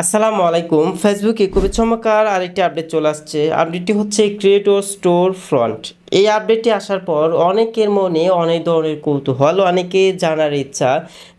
আসসালামু আলাইকুম। ফেসবুকে খুবই চমৎকার আরেকটি আপডেট চলে আসছে। আপডেটটি হচ্ছে ক্রিয়েটর স্টোর ফ্রন্ট। এই আপডেটটি আসার পর অনেকের মনে অনেক ধরনের কৌতূহল, অনেকে জানার ইচ্ছা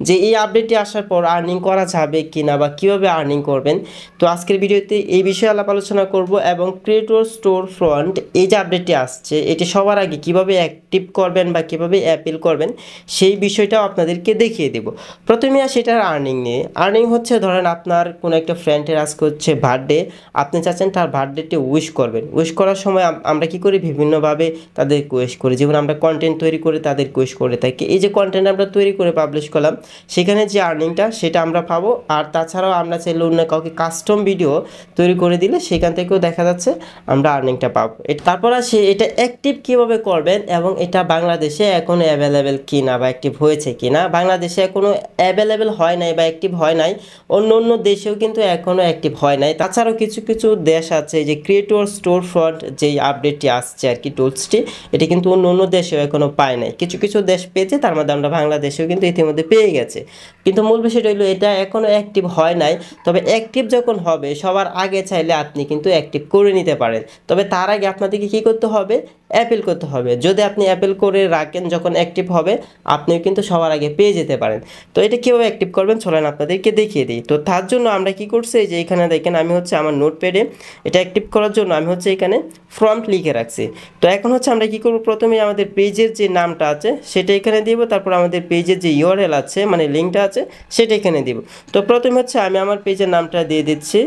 যে এই আপডেটটি আসার পর আর্নিং করা যাবে কিনা বা কীভাবে আর্নিং করবেন। তো আজকের ভিডিওতে এই বিষয়ে আলাপ আলোচনা করব এবং ক্রিয়েটর স্টোর ফ্রন্ট এই যে আপডেটটি আসছে এটি সবার আগে কিভাবে অ্যাক্টিভ করবেন বা কীভাবে অ্যাপিল করবেন সেই বিষয়টাও আপনাদেরকে দেখিয়ে দেব। প্রথমে আসি এটার আর্নিং নিয়ে। আর্নিং হচ্ছে ধরেন আপনার কোনো একটা ফ্রেন্ডের আজকে হচ্ছে বার্থডে, আপনি চাচ্ছেন তার বার্থডেতে উইশ করবেন। উইশ করার সময় আমরা কী করি, বিভিন্নভাবে তাদেরকে উইশ করি, যেমন আমরা কন্টেন্ট তৈরি করে তাদেরকে উইশ করে থাকি। এই যে কন্টেন্ট আমরা তৈরি করে পাবলিশ করলাম, সেখানে যে আর্নিংটা সেটা আমরা পাবো। আর তাছাড়াও আমরা চাইলে অন্য কাউকে কাস্টম ভিডিও তৈরি করে দিলে সেখান থেকেও দেখা যাচ্ছে আমরা আর্নিংটা পাবো। তারপর আসে এটা অ্যাক্টিভ কীভাবে করবেন এবং এটা বাংলাদেশে এখনও অ্যাভেলেবেল কিনা বা অ্যাক্টিভ হয়েছে কিনা। বাংলাদেশে এখনও অ্যাভেলেবেল হয় নাই বা অ্যাক্টিভ হয় নাই, অন্য অন্য দেশেও কিন্তু এখনও অ্যাক্টিভ হয় নাই। তাছাড়াও কিছু কিছু দেশ আছে যে ক্রিয়েটর স্টোর ফ্রন্ট যেই আপডেটটি আসছে আর কি, টুলসটি, এটা কিন্তু অন্য অন্য দেশেও এখনও পায় নাই। কিছু কিছু দেশ পেয়েছে, তার মধ্যে আমরা বাংলাদেশেও কিন্তু ইতিমধ্যে পেয়ে গেছে। কিন্তু মূল বিষয়টা হলো এটা এখনও অ্যাক্টিভ হয় নাই। তবে অ্যাক্টিভ যখন হবে সবার আগে চাইলে আপনি কিন্তু অ্যাক্টিভ করে নিতে পারেন। তবে তার আগে আপনাদেরকে কী করতে হবে, অ্যাপেল করতে হবে। যদি আপনি অ্যাপেল করে রাখেন, যখন অ্যাক্টিভ হবে আপনিও কিন্তু সবার আগে পেয়ে যেতে পারেন। তো এটা কীভাবে অ্যাক্টিভ করবেন চলেন আপনাদেরকে দেখিয়ে দিই। তো তার জন্য আমরা কি করছি, যে এখানে দেখেন আমি হচ্ছে আমার নোটপ্যাডে এটা অ্যাক্টিভ করার জন্য আমি হচ্ছে এখানে ফ্রন্ট লিখে রাখছি। তো এখন হচ্ছে আমরা কি করব, প্রথমে আমাদের পেজের যে নামটা আছে সেটা এখানে দিব, তারপর আমাদের পেজের যে ইউআরএল আছে মানে লিঙ্কটা আছে সেটা এখানে দিব। তো প্রথমে হচ্ছে আমি আমার পেজের নামটা দিয়ে দিচ্ছি।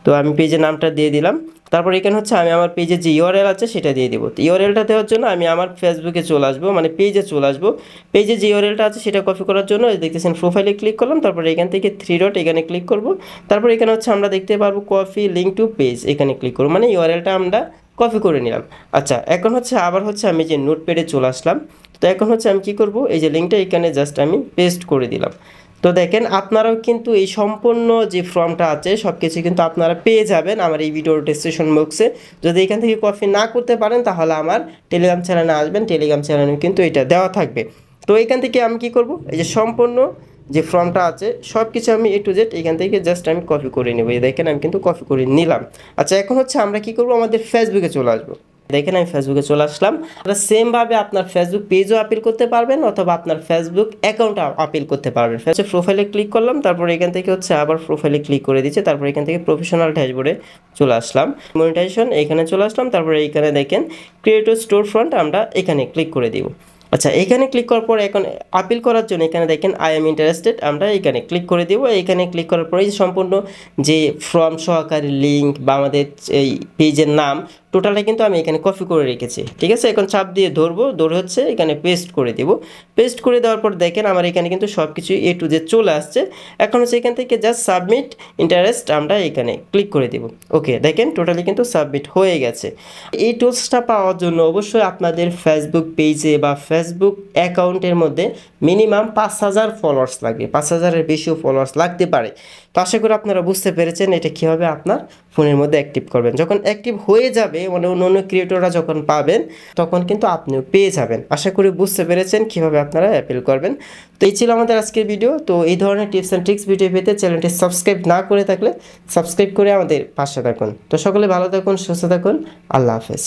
তো আমি পেজের নামটা দিয়ে দিলাম। তারপর এখানে হচ্ছে আমি আমার পেজের যে ইউআরএল আছে সেটা দিয়ে দিব। তো ইউআরএলটা দেওয়ার জন্য আমি আমার ফেসবুকে চলে আসবো, মানে পেজে চলে আসবো। পেজে যে ইউআরএলটা আছে সেটা কপি করার জন্য দেখতেছেন প্রোফাইলে ক্লিক করলাম, তারপর এখান থেকে থ্রি ডট এখানে ক্লিক করব। তারপর এখানে হচ্ছে আমরা দেখতে পারবো কপি লিঙ্ক টু পেজ, এখানে ক্লিক করব, মানে ইউআরএলটা আমরা কপি করে নিলাম। আচ্ছা, এখন হচ্ছে আবার হচ্ছে আমি যে নোটপ্যাডে চলে আসলাম। তো এখন হচ্ছে আমি কি করব, এই যে লিঙ্কটা এখানে জাস্ট আমি পেস্ট করে দিলাম। তো দেখেন আপনারাও কিন্তু এই সম্পূর্ণ যে ফর্মটা আছে সব কিছু কিন্তু আপনারা পেয়ে যাবেন আমার এই ভিডিওর ডেসক্রিপশন বক্সে। যদি এখান থেকে কপি না করতে পারেন তাহলে আমার টেলিগ্রাম চ্যানেলে আসবেন, টেলিগ্রাম চ্যানেলে কিন্তু এটা দেওয়া থাকবে। তো এখান থেকে আমি কি করব, এই যে সম্পূর্ণ যে ফর্মটা আছে সব কিছু আমি এ টু জেড এখান থেকে জাস্ট আমি কপি করে নেব। এই দেখেন আমি কিন্তু কপি করে নিলাম। আচ্ছা, এখন হচ্ছে আমরা কি করব, আমাদের ফেসবুকে চলে আসবো। দেখেন আমি ফেসবুকে চলে আসলাম। আপনারা সেমভাবে আপনার ফেসবুক পেজও আপিল করতে পারবেন অথবা আপনার ফেসবুক অ্যাকাউন্ট আপিল করতে পারবেন। ফেসবুক প্রোফাইলে ক্লিক করলাম, তারপর এখান থেকে হচ্ছে আবার প্রোফাইলে ক্লিক করে দিচ্ছে, তারপর এখান থেকে প্রফেশনাল ড্যাশবোর্ডে চলে আসলাম, মনিটাইজেশন এখানে চলে আসলাম। তারপরে এইখানে দেখেন ক্রিয়েটর স্টোর ফ্রন্ট, আমরা এখানে ক্লিক করে দিব। আচ্ছা, এখানে ক্লিক করার পর এখন আপিল করার জন্য এখানে দেখেন আই এম ইন্টারেস্টেড, আমরা এখানে ক্লিক করে দেব। এখানে ক্লিক করার পরে সম্পূর্ণ যে ফর্ম সহকারী লিঙ্ক বা আমাদের এই পেজের নাম টোটালটা কিন্তু আমি এখানে কপি করে রেখেছি। ঠিক আছে, এখন চাপ দিয়ে ধরবো, ধরে হচ্ছে এখানে পেস্ট করে দেব। পেস্ট করে দেওয়ার পর দেখেন আমার এখানে কিন্তু সব কিছু এ টু জেড চলে আসছে। এখন হচ্ছে এখান থেকে জাস্ট সাবমিট ইন্টারেস্ট আমরা এখানে ক্লিক করে দেব। ওকে, দেখেন টোটালি কিন্তু সাবমিট হয়ে গেছে। এই টুলসটা পাওয়ার জন্য অবশ্যই আপনাদের ফেসবুক পেজে বা ফেসবুক অ্যাকাউন্টের মধ্যে মিনিমাম 5000 ফলোয়ার্স লাগবে, 5000-এর বেশিও ফলোয়ার্স লাগতে পারে। তো আশা করি আপনারা বুঝতে পেরেছেন এটা কীভাবে আপনার ফোনের মধ্যে অ্যাক্টিভ করবেন। যখন অ্যাক্টিভ হয়ে যাবে মানে অন্য অন্য ক্রিয়েটররা যখন পাবেন তখন কিন্তু আপনিও পেয়ে যাবেন। আশা করি বুঝতে পেরেছেন কীভাবে আপনারা অ্যাপিল করবেন। তো এই ছিল আমাদের আজকের ভিডিও। তো এই ধরনের টিপস অ্যান্ড ট্রিক্স ভিডিও পেতে চ্যানেলটি সাবস্ক্রাইব না করে থাকলে সাবস্ক্রাইব করে আমাদের পাশে থাকুন। তো সকলে ভালো থাকুন, সুস্থ থাকুন, আল্লাহ হাফেজ।